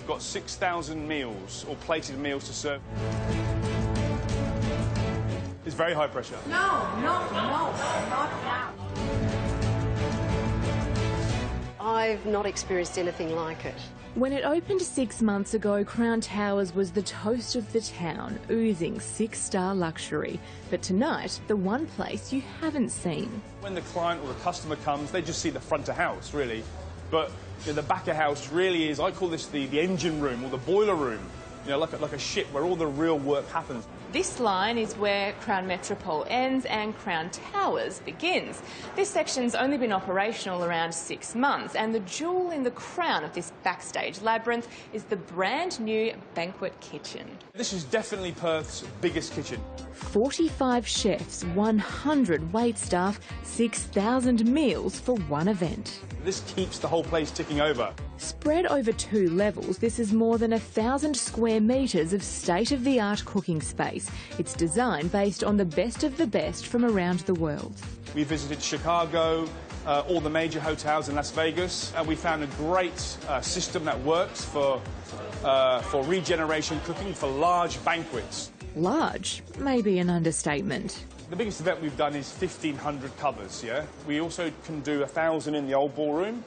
we've got 6,000 meals, or plated meals to serve. It's very high pressure. No, not now. I've not experienced anything like it. When it opened 6 months ago, Crown Towers was the toast of the town, oozing 6-star luxury. But tonight, the one place you haven't seen. When the client or the customer comes, they just see the front of house, really. But the back of house really is, I call this the engine room or the boiler room. Like a ship where all the real work happens. This line is where Crown Metropole ends and Crown Towers begins. This section's only been operational around 6 months, and the jewel in the crown of this backstage labyrinth is the brand new banquet kitchen. This is definitely Perth's biggest kitchen. 45 chefs, 100 waitstaff, 6,000 meals for one event. This keeps the whole place ticking over. Spread over 2 levels, this is more than 1,000 square metres of state-of-the-art cooking space. It's designed based on the best of the best from around the world. We visited Chicago, all the major hotels in Las Vegas, and we found a great system that works for regeneration cooking for large banquets. Large? Maybe an understatement. The biggest event we've done is 1,500 covers, yeah? We also can do 1,000 in the old ballroom.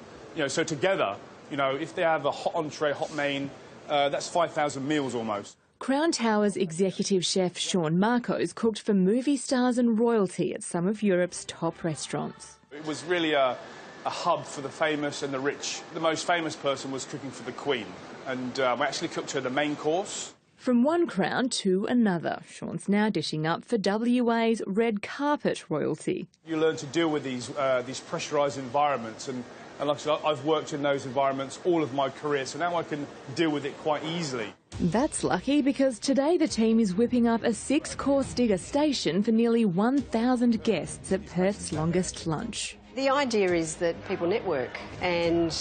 So together, if they have a hot entree, hot main, that's 5,000 meals almost. Crown Towers executive chef Shaam cooked for movie stars and royalty at some of Europe's top restaurants. It was really a hub for the famous and the rich. The most famous person was cooking for the Queen, and we actually cooked her the main course. From one crown to another, Shaam's now dishing up for WA's red carpet royalty. You learn to deal with these pressurised environments, and like I said, I've worked in those environments all of my career, so now I can deal with it quite easily. That's lucky, because today the team is whipping up a 6-course degustation for nearly 1,000 guests at Perth's longest lunch. The idea is that people network, and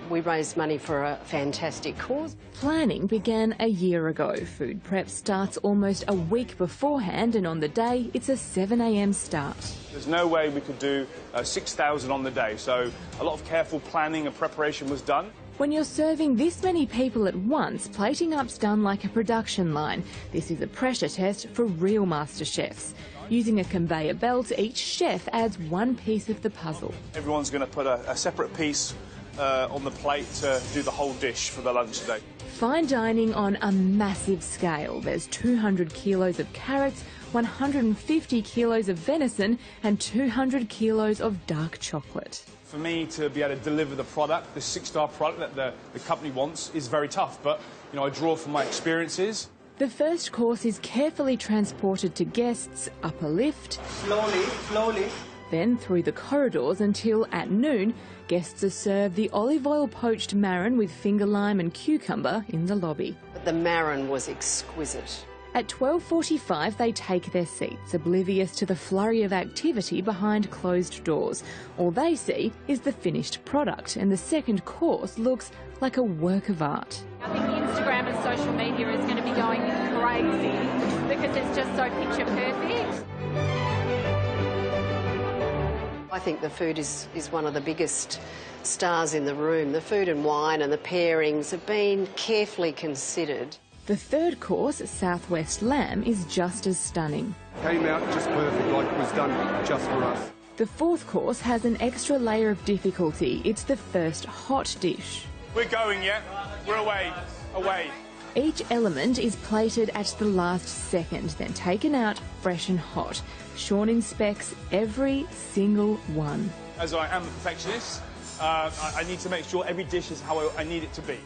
we raise money for a fantastic cause. Planning began a year ago. Food prep starts almost a week beforehand, and on the day, it's a 7 a.m. start. There's no way we could do 6,000 on the day, so a lot of careful planning and preparation was done. When you're serving this many people at once, plating up's done like a production line. This is a pressure test for real master chefs. Using a conveyor belt, each chef adds one piece of the puzzle. Everyone's going to put a separate piece on the plate to do the whole dish for the lunch today. Fine dining on a massive scale. There's 200 kilos of carrots, 150 kilos of venison and 200 kilos of dark chocolate. For me to be able to deliver the product, the 6-star product that the company wants, is very tough, but I draw from my experiences. The first course is carefully transported to guests up a lift. Slowly. Then through the corridors until at noon, guests are served the olive oil poached marron with finger lime and cucumber in the lobby. But the marron was exquisite. At 12:45 they take their seats, oblivious to the flurry of activity behind closed doors. All they see is the finished product, and the second course looks like a work of art. I think Instagram and social media is going to be going crazy because it's just so picture perfect. I think the food is one of the biggest stars in the room. The food and wine and the pairings have been carefully considered. The third course, Southwest Lamb, is just as stunning. Came out just perfect, like it was done just for us. The fourth course has an extra layer of difficulty. It's the first hot dish. We're going, yeah? We're away. Each element is plated at the last second, then taken out fresh and hot. Shaam inspects every single one. As I am a perfectionist, I need to make sure every dish is how I need it to be.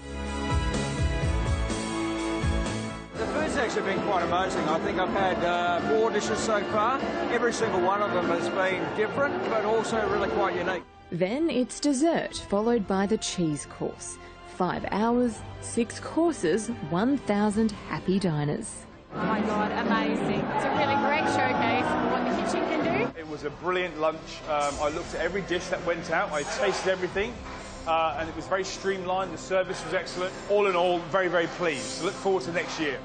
The food's actually been quite amazing. I think I've had 4 dishes so far. Every single one of them has been different, but also really quite unique. Then it's dessert, followed by the cheese course. 5 hours, 6 courses, 1,000 happy diners. Oh my God, amazing. It's a really great showcase of what the kitchen can do. It was a brilliant lunch. I looked at every dish that went out. I tasted everything. And it was very streamlined. The service was excellent. All in all, very, very pleased. Look forward to next year.